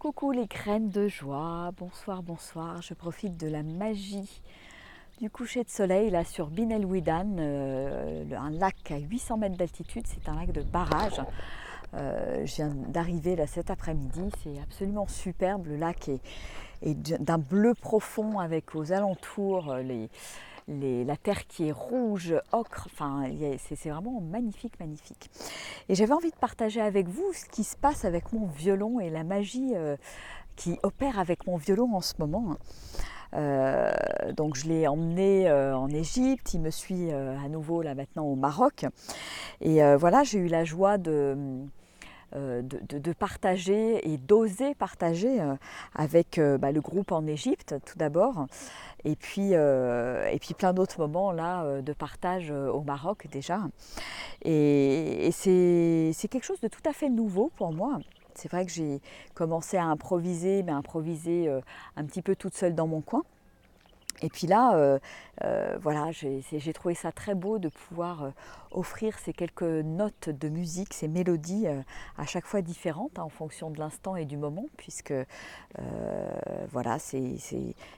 Coucou les graines de joie, bonsoir, bonsoir. Je profite de la magie du coucher de soleil là sur Bin El Ouidan, un lac à 800 mètres d'altitude, c'est un lac de barrage. Je viens d'arriver là cet après-midi, c'est absolument superbe. Le lac est d'un bleu profond avec aux alentours la terre qui est rouge, ocre, enfin c'est vraiment magnifique, magnifique. Et j'avais envie de partager avec vous ce qui se passe avec mon violon et la magie qui opère avec mon violon en ce moment. Donc je l'ai emmené en Égypte, il me suit à nouveau là maintenant au Maroc. Et voilà, j'ai eu la joie de partager et d'oser partager avec le groupe en Égypte tout d'abord, et puis plein d'autres moments là de partage au Maroc déjà. Et c'est quelque chose de tout à fait nouveau pour moi. C'est vrai que j'ai commencé à improviser, mais improviser un petit peu toute seule dans mon coin. Et puis là, voilà, j'ai trouvé ça très beau de pouvoir offrir ces quelques notes de musique, ces mélodies à chaque fois différentes en fonction de l'instant et du moment, puisque voilà,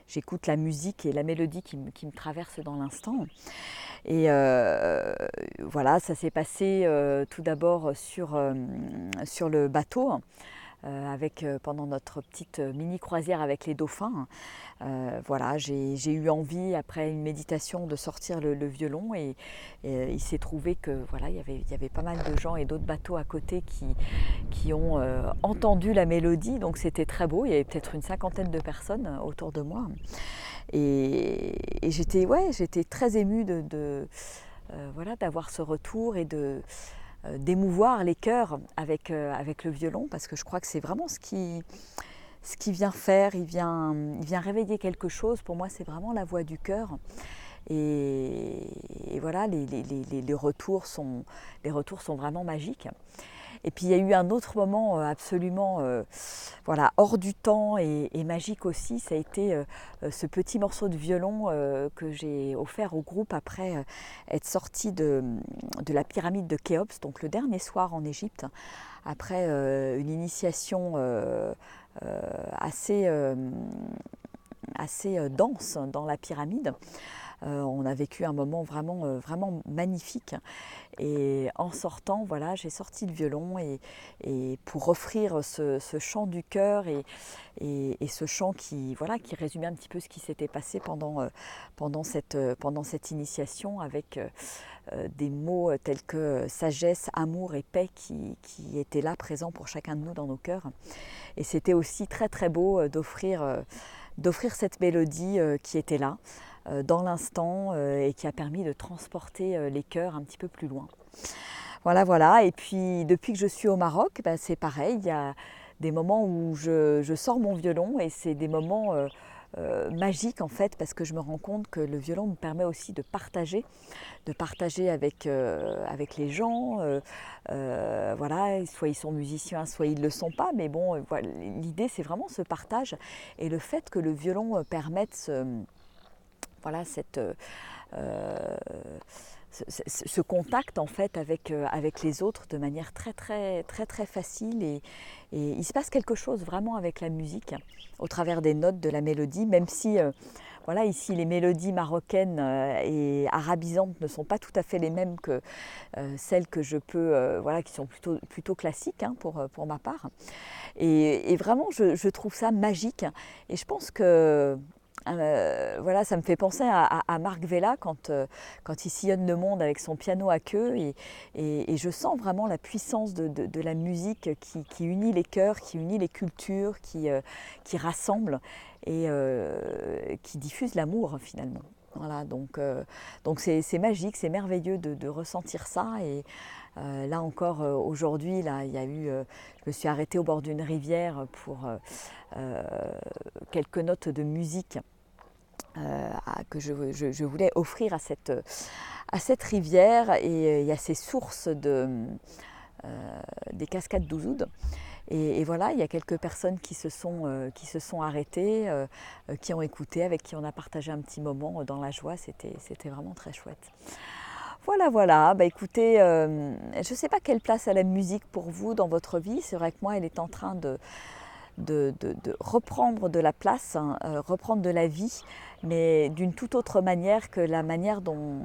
j'écoute la musique et la mélodie qui me traverse dans l'instant. Et voilà, ça s'est passé tout d'abord sur le bateau. Pendant notre petite mini croisière avec les dauphins. Voilà, j'ai eu envie après une méditation de sortir le violon et il s'est trouvé que voilà, il y avait pas mal de gens et d'autres bateaux à côté qui ont entendu la mélodie, donc c'était très beau. Il y avait peut-être une cinquantaine de personnes autour de moi et j'étais très émue voilà, d'avoir ce retour et d'émouvoir les cœurs avec le violon, parce que je crois que c'est vraiment ce qui vient faire, il vient réveiller quelque chose. Pour moi, c'est vraiment la voix du cœur. Et voilà, les retours sont vraiment magiques. Et puis il y a eu un autre moment absolument voilà, hors du temps et magique aussi. Ça a été ce petit morceau de violon que j'ai offert au groupe après être sortie de la pyramide de Khéops, donc le dernier soir en Égypte, après une initiation assez dense dans la pyramide. On a vécu un moment vraiment magnifique. Et en sortant, voilà, j'ai sorti le violon et pour offrir ce chant du cœur et ce chant qui résumait un petit peu ce qui s'était passé pendant cette initiation, avec des mots tels que sagesse, amour et paix qui étaient là présents pour chacun de nous dans nos cœurs. Et c'était aussi très très beau d'offrir cette mélodie qui était là dans l'instant et qui a permis de transporter les cœurs un petit peu plus loin. Voilà, voilà. Et puis depuis que je suis au Maroc, c'est pareil, il y a des moments où je sors mon violon et c'est des moments magiques en fait, parce que je me rends compte que le violon me permet aussi de partager avec les gens. Voilà, soit ils sont musiciens, soit ils ne le sont pas, mais bon, voilà, l'idée c'est vraiment ce partage et le fait que le violon permette voilà, ce contact en fait avec les autres de manière très très très très facile, et il se passe quelque chose vraiment avec la musique au travers des notes de la mélodie, même si voilà, ici les mélodies marocaines et arabisantes ne sont pas tout à fait les mêmes que celles que je peux voilà, qui sont plutôt classiques hein, pour ma part, et vraiment je trouve ça magique. Et je pense que voilà, ça me fait penser à Marc Vella quand il sillonne le monde avec son piano à queue, et je sens vraiment la puissance de la musique qui unit les cœurs, qui unit les cultures, qui rassemble et qui diffuse l'amour finalement. Voilà, donc c'est magique, c'est merveilleux de ressentir ça. Et là encore aujourd'hui, là, il y a eu, je me suis arrêtée au bord d'une rivière pour quelques notes de musique que je voulais offrir à cette rivière, et il y a ces sources des cascades d'Ouzoud. Et voilà, il y a quelques personnes qui se sont arrêtées, qui ont écouté, avec qui on a partagé un petit moment dans la joie. C'était vraiment très chouette. Voilà, voilà. Bah, écoutez, je ne sais pas quelle place a la musique pour vous dans votre vie. C'est vrai que moi, elle est en train de reprendre de la place, hein, reprendre de la vie, mais d'une toute autre manière que la manière dont,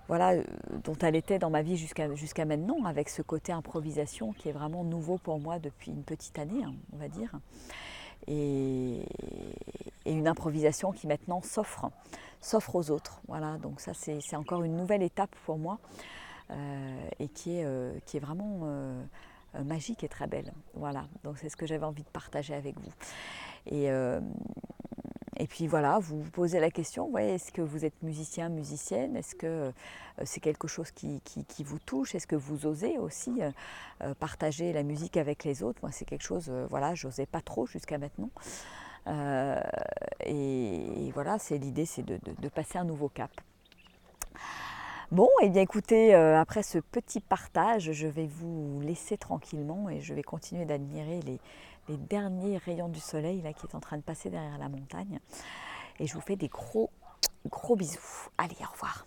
voilà, dont elle était dans ma vie jusqu'à maintenant, avec ce côté improvisation qui est vraiment nouveau pour moi depuis une petite année, hein, on va dire. Et, et une improvisation qui maintenant s'offre aux autres. Voilà, donc ça c'est encore une nouvelle étape pour moi et qui est vraiment magique et très belle. Voilà, donc c'est ce que j'avais envie de partager avec vous. Et, euh, et puis voilà, vous vous posez la question, ouais, est-ce que vous êtes musicien, musicienne? Est-ce que c'est quelque chose qui vous touche? Est-ce que vous osez aussi partager la musique avec les autres? Moi, c'est quelque chose, voilà, j'osais pas trop jusqu'à maintenant. Euh, et voilà, c'est l'idée, c'est de passer un nouveau cap. Bon, et bien écoutez, après ce petit partage, je vais vous laisser tranquillement et je vais continuer d'admirer les derniers rayons du soleil là, qui est en train de passer derrière la montagne. Et je vous fais des gros bisous. Allez, au revoir.